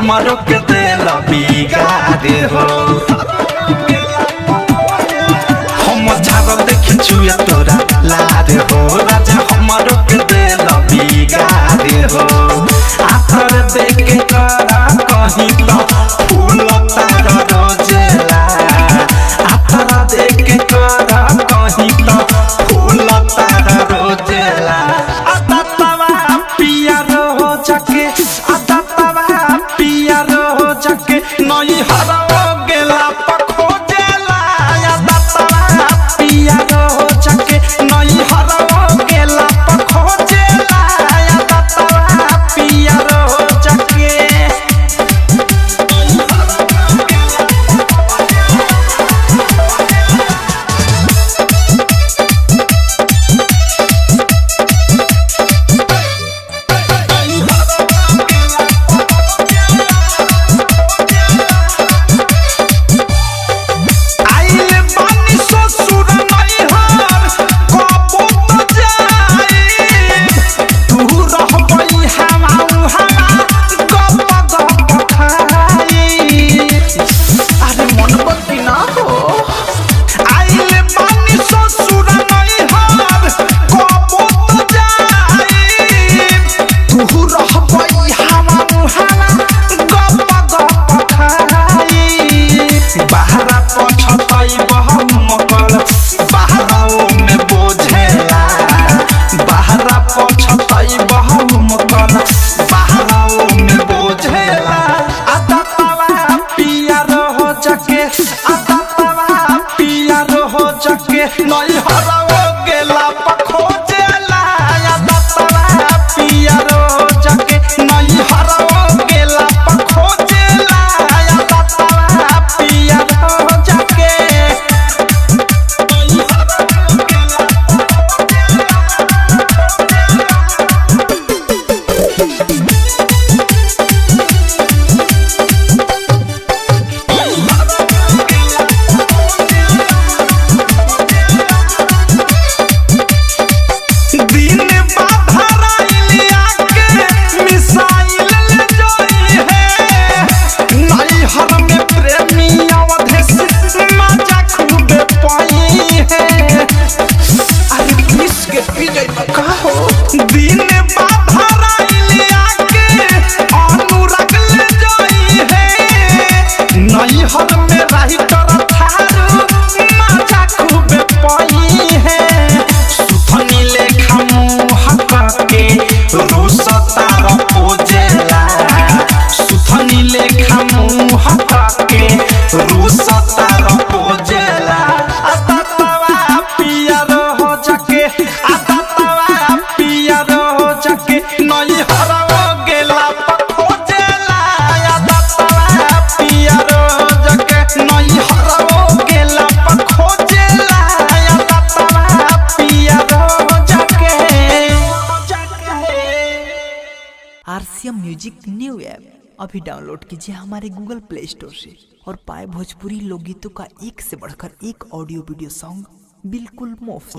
हमारो के दिल बिगाड़ हो हम झाड़ देख चुए तोरा लाड हो राजा हमारो के दिल बिगाड़ हो आतर देख के करा कहीं तो फूल तार रोजेला आतर देख के करा कहीं तो फूल तार रोजेला आता तवा पिया रो जाके आता तवा पिया रो जाके नई हरा गेला पखो जेला आता तवा पिया रो जाके नई हरा गेला पखो जेला आता तवा पिया रो जाके नई हरा गेला पखो जेला आता तवा पिया रो जाके नई हरा गेला पखो जेला आता तवा पिया रो जाके नई हरा गेला दिन बाधराइलिया के अनुराग ले जाई है नई हर में रही तर थारू मजा खूबे पाई है सुथनी लेखा मुहक के रुसतार पोजेला सुथनी लेखा मुहक के रुसतार पोजेला आता तवा पिया रो जाके आता नई हरा गेला पखो जेला आता तवा पिया रो जाके नई हरा गेला पखो जेला आता तवा पिया रो जाके आरसीएम म्यूजिक न्यू ऐप अभी डाउनलोड कीजिए हमारे गूगल प्ले स्टोर से और पाए भोजपुरी लोकगीतों का एक से बढ़कर एक ऑडियो वीडियो सॉन्ग बिल्कुल मुफ्त।